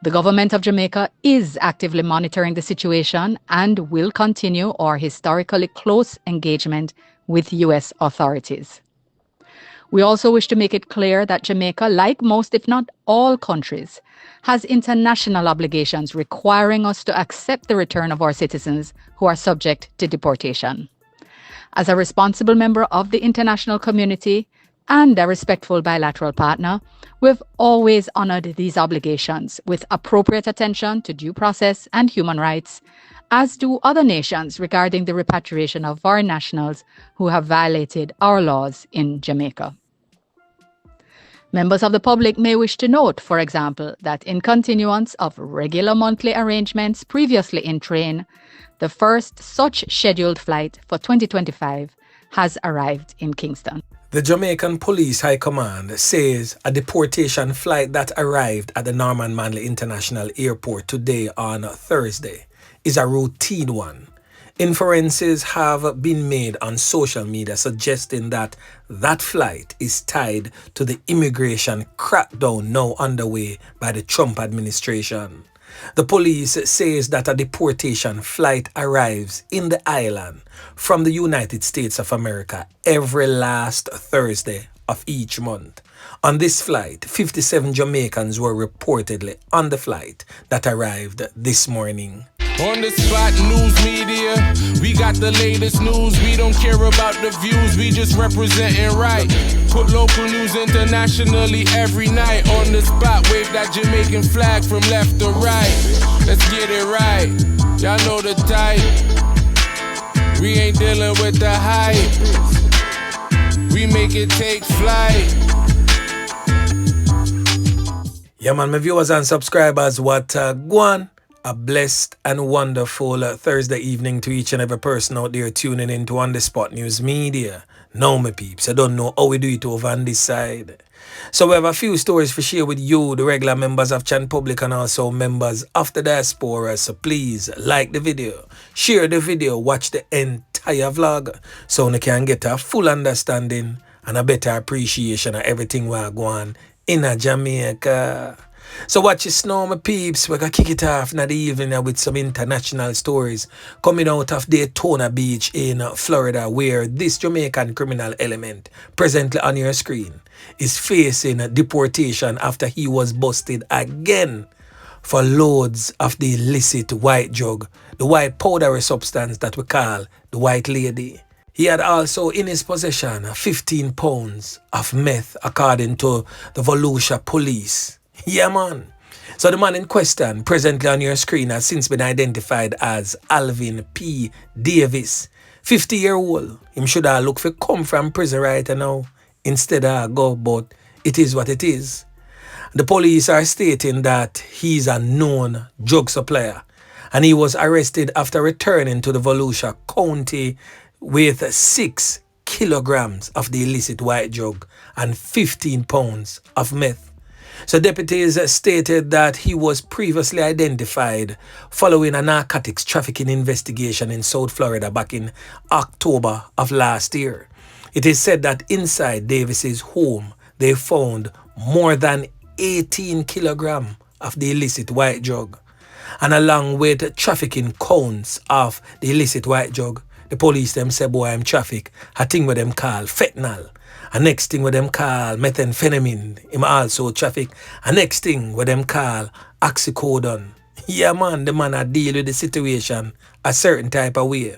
The government of Jamaica is actively monitoring the situation and will continue our historically close engagement with U.S. authorities. We also wish to make it clear that Jamaica, like most if not all countries, has international obligations requiring us to accept the return of our citizens who are subject to deportation. As a responsible member of the international community and a respectful bilateral partner, we've always honored these obligations with appropriate attention to due process and human rights, as do other nations regarding the repatriation of foreign nationals who have violated our laws in Jamaica. Members of the public may wish to note, for example, that in continuance of regular monthly arrangements previously in train, the first such scheduled flight for 2025 has arrived in Kingston. The Jamaican Police High Command says a deportation flight that arrived at the Norman Manley International Airport today on Thursday is a routine one. Inferences have been made on social media suggesting that that flight is tied to the immigration crackdown now underway by the Trump administration. The police says that a deportation flight arrives in the island from the United States of America every last Thursday of each month. On this flight, 57 Jamaicans were reportedly on the flight that arrived this morning. On the spot news media, we got the latest news. We don't care about the views, we just representing right. Put local news internationally every night. On the spot, wave that Jamaican flag from left to right. Let's get it right, y'all know the type. We ain't dealing with the hype. We make it take flight. Yeah man, my viewers and subscribers, what go on? A blessed and wonderful Thursday evening to each and every person out there tuning in to On The Spot News Media. Now, my peeps, I don't know how we do it over on this side. So we have a few stories to share with you, the regular members of Chan Public and also members of the diaspora. So please like the video, share the video, watch the entire vlog so you can get a full understanding and a better appreciation of everything we're going in Jamaica. So watch it now, my peeps. We're going to kick it off in the evening with some international stories coming out of Daytona Beach in Florida, where this Jamaican criminal element presently on your screen is facing deportation after he was busted again for loads of the illicit white drug, the white powdery substance that we call the white lady. He had also in his possession 15 pounds of meth, according to the Volusia police. Yeah, man. So the man in question, presently on your screen, has since been identified as Alvin P. Davis, 50-year-old. Him should have looked for come from prison right now instead of go, but it is what it is. The police are stating that he's a known drug supplier, and he was arrested after returning to the Volusia County with 6 kilograms of the illicit white drug and 15 pounds of meth. So deputies stated that he was previously identified following a narcotics trafficking investigation in South Florida back in October of last year. It is said that inside Davis's home, they found more than 18 kilograms of the illicit white drug. And along with trafficking counts of the illicit white drug, the police them say, boy, I'm traffic, a thing with them call fentanyl. A next thing with them call methamphetamine, him also traffic. A next thing with them call oxycodone. Yeah man, the man a deal with the situation a certain type of way.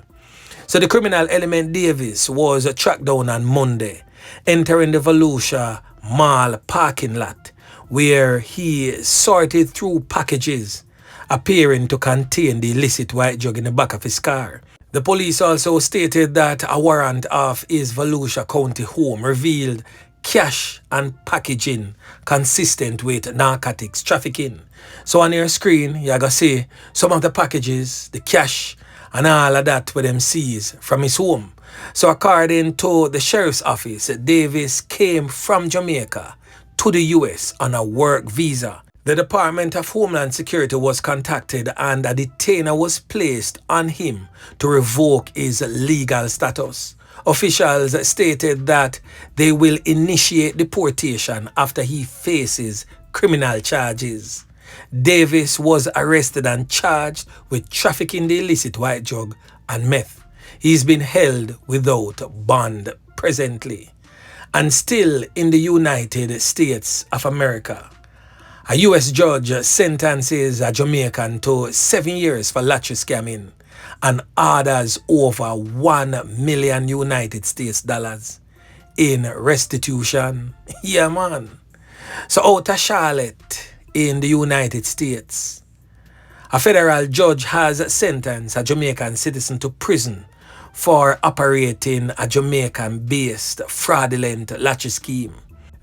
So the criminal element Davis was tracked down on Monday, entering the Volusia Mall parking lot, where he sorted through packages appearing to contain the illicit white drug in the back of his car. The police also stated that a warrant of his Volusia County home revealed cash and packaging consistent with narcotics trafficking. So on your screen, you're going to see some of the packages, the cash, and all of that with them seize from his home. So according to the sheriff's office, Davis came from Jamaica to the US on a work visa. The Department of Homeland Security was contacted and a detainer was placed on him to revoke his legal status. Officials stated that they will initiate deportation after he faces criminal charges. Davis was arrested and charged with trafficking the illicit white drug and meth. He's been held without bond presently. And still in the United States of America, a US judge sentences a Jamaican to 7 years for lottery scamming and orders over 1 million United States dollars in restitution. Yeah, man. So out of Charlotte in the United States, a federal judge has sentenced a Jamaican citizen to prison for operating a Jamaican-based fraudulent lottery scheme.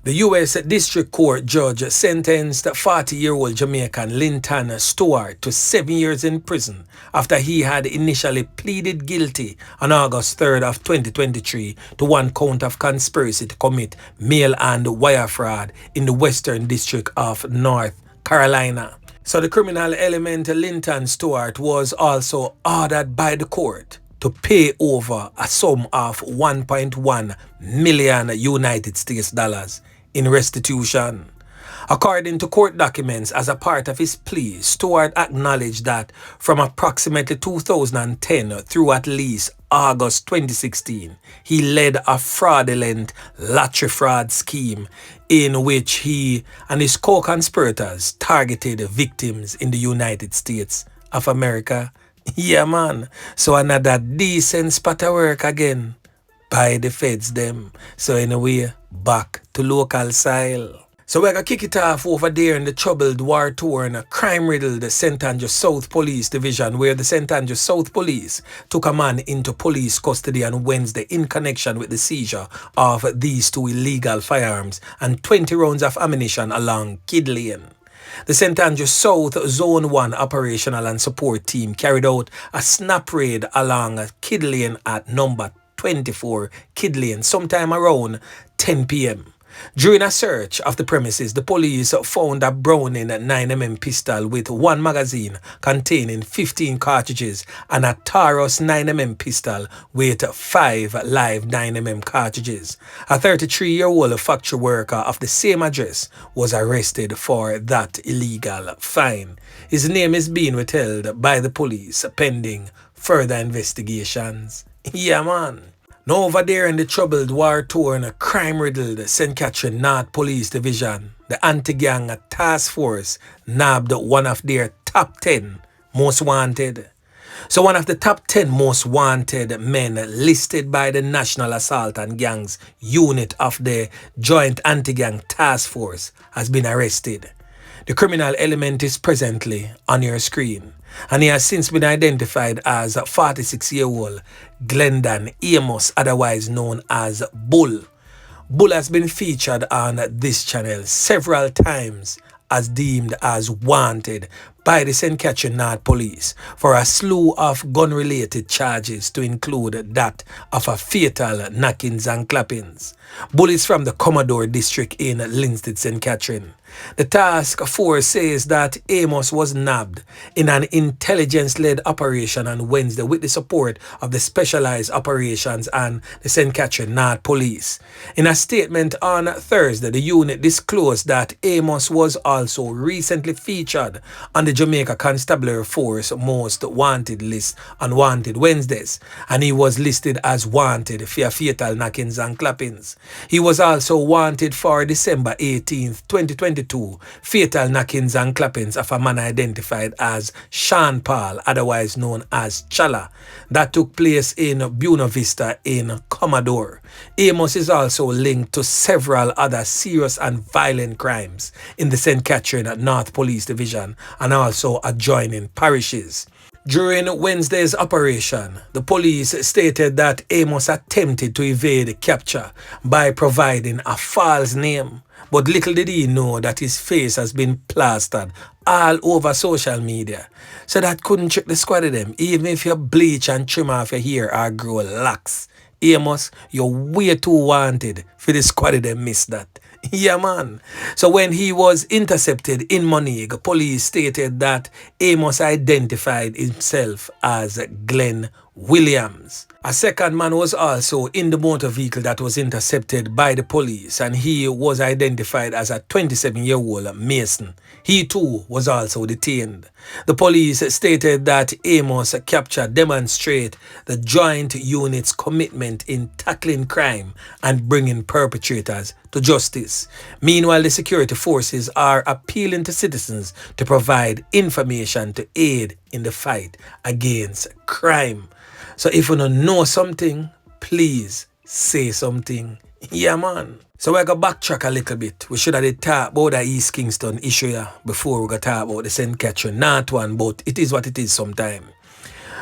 The U.S. District Court judge sentenced 40-year-old Jamaican Linton Stewart to 7 years in prison after he had initially pleaded guilty on August 3rd of 2023 to one count of conspiracy to commit mail and wire fraud in the Western District of North Carolina. So the criminal element Linton Stewart was also ordered by the court to pay over a sum of 1.1 million United States dollars in restitution. According to court documents, as a part of his plea, Stewart acknowledged that from approximately 2010 through at least August 2016, he led a fraudulent lottery fraud scheme in which he and his co-conspirators targeted victims in the United States of America. Yeah, man. So another decent spot of work again by the feds them. So anyway, back to local style. So we're gonna kick it off over there in the troubled, war-torn, crime-riddled St. Andrew South Police Division, where the St. Andrew South Police took a man into police custody on Wednesday in connection with the seizure of these 2 illegal firearms and 20 rounds of ammunition along Kid Lane. The St. Andrew South Zone 1 operational and support team carried out a snap raid along Kid Lane at number 24 Kid Lane sometime around 10 p.m. During a search of the premises, the police found a Browning 9mm pistol with 1 magazine containing 15 cartridges and a Taurus 9mm pistol with 5 live 9mm cartridges. A 33-year-old factory worker of the same address was arrested for that illegal find. His name is being withheld by the police pending further investigations. Yeah, man. Now over there in the troubled, war-torn, crime-riddled St. Catherine North Police Division, the anti-gang task force nabbed one of their top 10 most wanted. So one of the top 10 most wanted men listed by the National Assault and Gangs Unit of the Joint Anti-Gang Task Force has been arrested. The criminal element is presently on your screen, and he has since been identified as 46-year-old Glendon Amos, otherwise known as Bull. Bull has been featured on this channel several times as deemed as wanted by the St. Catherine North Police for a slew of gun-related charges to include that of a fatal knockings and clappings. Bull is from the Commodore District in Linstead, St. Catherine. The task force says that Amos was nabbed in an intelligence-led operation on Wednesday with the support of the Specialized Operations and the St. Catherine North Police. In a statement on Thursday, the unit disclosed that Amos was also recently featured on the Jamaica Constabulary Force Most Wanted list on Wanted Wednesdays, and he was listed as wanted for fatal knockings and clappings. He was also wanted for December 18th, 2022, fatal knockings and clappings of a man identified as Sean Paul, otherwise known as Chala, that took place in Buena Vista in Commodore. Amos is also linked to several other serious and violent crimes in the St. Catherine North Police Division and also adjoining parishes. During Wednesday's operation, the police stated that Amos attempted to evade capture by providing a false name, but little did he know that his face has been plastered all over social media. So that couldn't trick the squad of them, even if you bleach and trim off your hair or grow locks. Amos, you're way too wanted for the squad of them miss that. Yeah, man. So when he was intercepted in Monique, police stated that Amos identified himself as Glenn Williams. A second man was also in the motor vehicle that was intercepted by the police, and he was identified as a 27-year-old Mason. He too was also detained. The police stated that Amos' capture demonstrates the joint unit's commitment in tackling crime and bringing perpetrators to justice. Meanwhile, the security forces are appealing to citizens to provide information to aid in the fight against crime. So if you don't know something, please say something. Yeah, man. So we're going to backtrack a little bit. We should have talked about the East Kingston issue here before we got to talk about the St. Catherine North one, but it is what it is sometimes.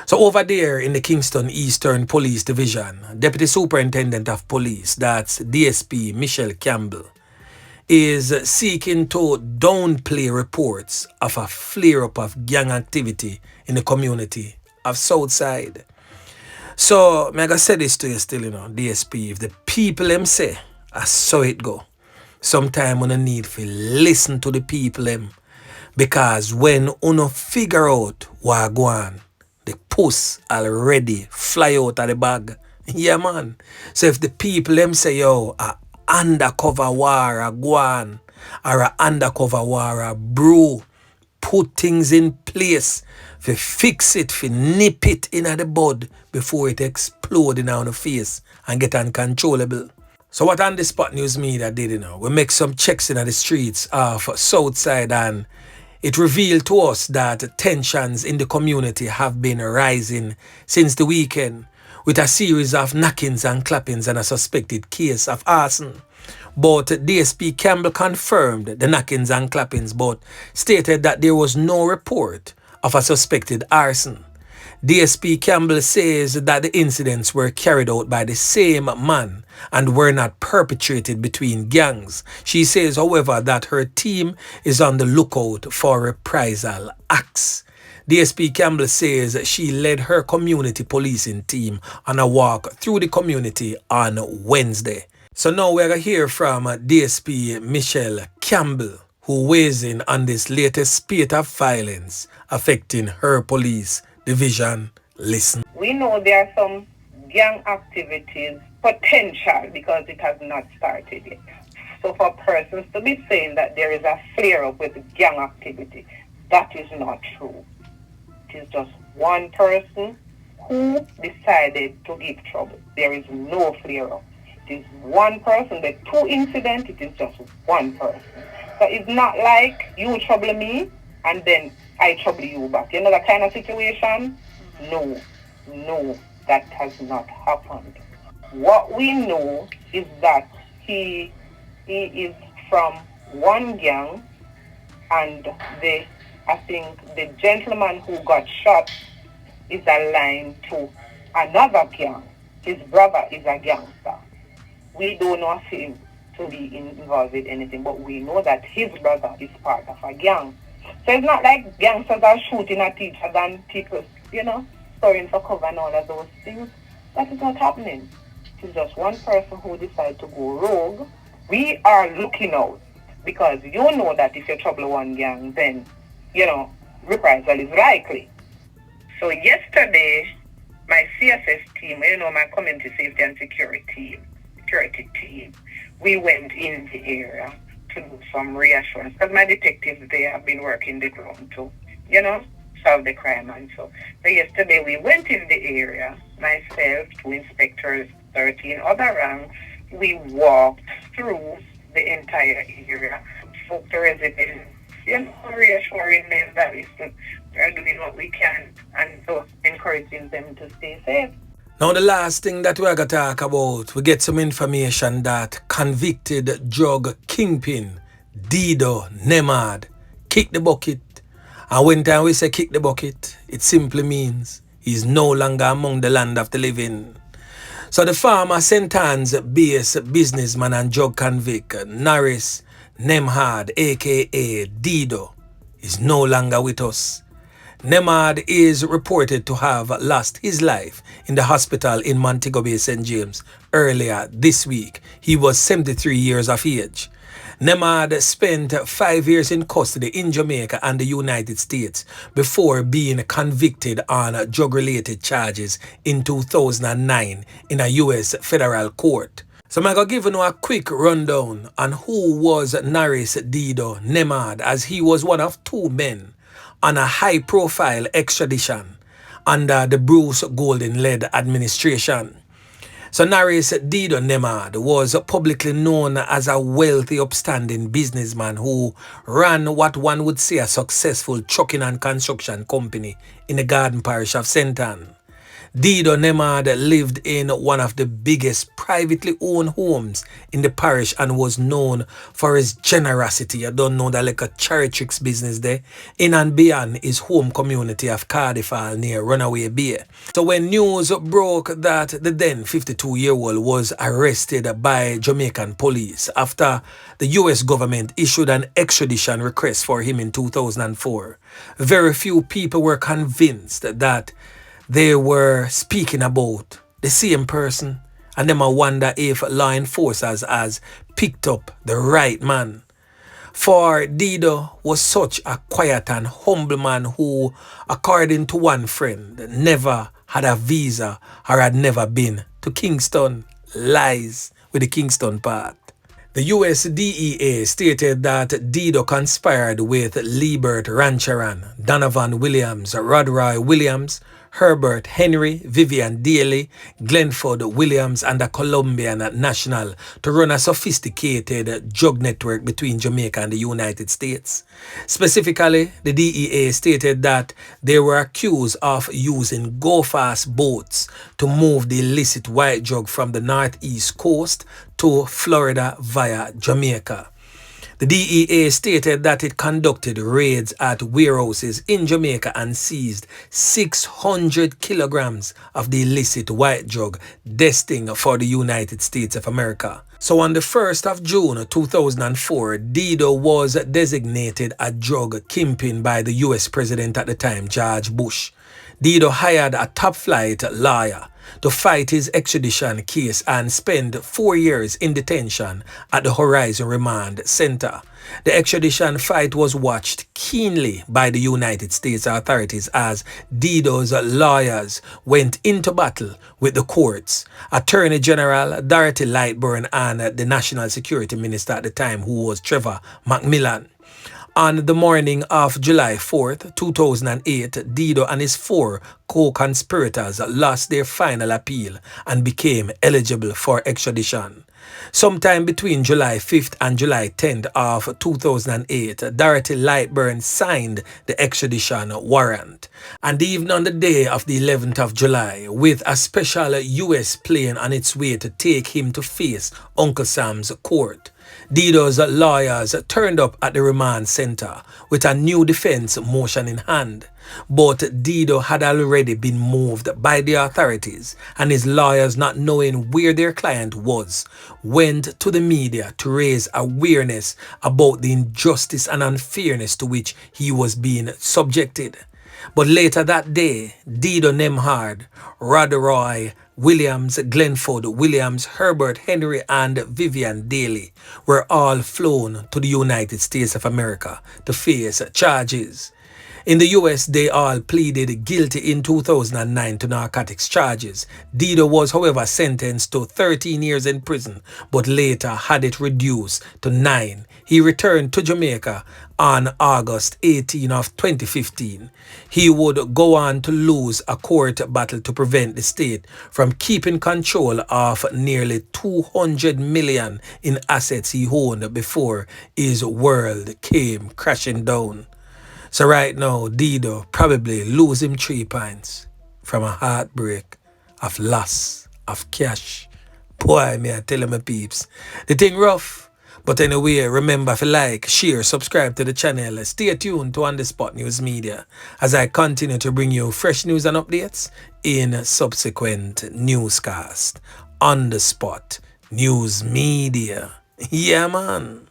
So over there in the Kingston Eastern Police Division, Deputy Superintendent of Police, that's DSP Michelle Campbell, is seeking to downplay reports of a flare-up of gang activity in the community of Southside. So, I'm going to say this to you still, DSP, if the people them say, I saw it go. Sometimes we need to listen to the people them. Because when you figure out what go on, the puss already fly out of the bag. Yeah, man. So if the people them say, yo, a undercover war a go on, or a undercover war a brew, put things in place, for fix it, for nip it in the bud before it explode in the face and get uncontrollable. So what On The Spot News Media did, we make some checks in the streets of Southside, and it revealed to us that tensions in the community have been rising since the weekend, with a series of knockings and clappings and a suspected case of arson. But DSP Campbell confirmed the knockings and clappings, but stated that there was no report of a suspected arson. DSP Campbell says that the incidents were carried out by the same man and were not perpetrated between gangs. She says, however, that her team is on the lookout for reprisal acts. DSP Campbell says she led her community policing team on a walk through the community on Wednesday. So now we're going to hear from DSP Michelle Campbell, who weighs in on this latest spate of violence affecting her police division. Listen. We know there are some gang activities potential because it has not started yet. So for persons to be saying that there is a flare-up with gang activity, that is not true. It is just one person who decided to give trouble. There is no flare-up. It is one person. The two incidents, it is just one person. So it's not like you trouble me and then I trouble you back. You know that kind of situation? No, that has not happened. What we know is that he is from one gang, and I think the gentleman who got shot is aligned to another gang. His brother is a gangster. We don't know him to be involved with anything, but we know that his brother is part of a gang. So it's not like gangsters are shooting at each other and people, storing for cover and all of those things. That is not happening. It is just one person who decided to go rogue. We are looking out because you know that if you trouble one gang, then, reprisal is likely. So yesterday, my CSS team, my community safety and security team, we went in the area to do some reassurance because my detectives, they have been working the ground to, solve the crime. And so yesterday we went in the area, myself, 2 inspectors, 13 other ranks. We walked through the entire area, spoke to residents, reassuring them that we are doing what we can and so encouraging them to stay safe. Now the last thing that we're going to talk about, we get some information that convicted drug Kingpin, Deedo Nembhard, kicked the bucket. And when time we say kick the bucket, it simply means he's no longer among the land of the living. So the former St. Anne's-based businessman and drug convict, Norris Deedo, aka Deedo, is no longer with us. Nembhard is reported to have lost his life in the hospital in Montego Bay, St. James earlier this week. He was 73 years of age. Nembhard spent 5 years in custody in Jamaica and the United States before being convicted on drug-related charges in 2009 in a U.S. federal court. So I'm going to give you a quick rundown on who was Norris Deedo Nembhard, as he was one of 2 men on a high-profile extradition under the Bruce Golding-led administration. So Norris Deedo Nembhard was publicly known as a wealthy, upstanding businessman who ran what one would say a successful trucking and construction company in the Garden Parish of St. Ann. Deedo Nembhard lived in one of the biggest privately owned homes in the parish and was known for his generosity. I don't know that, like a charitrix business there, in and beyond his home community of Cardiff near Runaway Bay. So when news broke that the then 52-year-old was arrested by Jamaican police after the US government issued an extradition request for him in 2004, very few people were convinced that they were speaking about the same person, and them I wonder if law enforcers has picked up the right man. For Deedo was such a quiet and humble man who, according to one friend, never had a visa or had never been to Kingston. Lies with the Kingston part. The US DEA stated that Deedo conspired with Liebert Rancharan, Donovan Williams, Rodroy Williams, Herbert Henry, Vivian Daly, Glenford Williams, and a Colombian national to run a sophisticated drug network between Jamaica and the United States. Specifically, the DEA stated that they were accused of using go-fast boats to move the illicit white drug from the northeast coast to Florida via Jamaica. The DEA stated that it conducted raids at warehouses in Jamaica and seized 600 kilograms of the illicit white drug destined for the United States of America. So on the 1st of June 2004, Deedo was designated a drug kingpin by the US President at the time, George Bush. Deedo hired a top-flight lawyer to fight his extradition case and spend 4 years in detention at the Horizon Remand Center. The extradition fight was watched keenly by the United States authorities as Deedo's lawyers went into battle with the courts, Attorney General Dorothy Lightburn and the National Security Minister at the time, who was Trevor McMillan. On the morning of July 4th, 2008, Deedo and his 4 co-conspirators lost their final appeal and became eligible for extradition. Sometime between July 5th and July 10th of 2008, Dorothy Lightburn signed the extradition warrant. And even on the day of the 11th of July, with a special US plane on its way to take him to face Uncle Sam's court, Deedo's lawyers turned up at the remand center with a new defense motion in hand. But Deedo had already been moved by the authorities, and his lawyers, not knowing where their client was, went to the media to raise awareness about the injustice and unfairness to which he was being subjected. But later that day, Deedo Nembhard, Rodroy Williams, Glenford Williams, Herbert Henry, and Vivian Daly were all flown to the United States of America to face charges. In the US, they all pleaded guilty in 2009 to narcotics charges. Deedo was, however, sentenced to 13 years in prison, but later had it reduced to 9. He returned to Jamaica on August 18 of 2015. He would go on to lose a court battle to prevent the state from keeping control of nearly 200 million in assets he owned before his world came crashing down. So right now, Deedo probably lose him 3 pints from a heartbreak of loss of cash. Boy, me I tell him my peeps, the thing rough. But anyway, remember to like, share, subscribe to the channel. Stay tuned to On The Spot News Media as I continue to bring you fresh news and updates in subsequent newscast. On The Spot News Media. Yeah, man.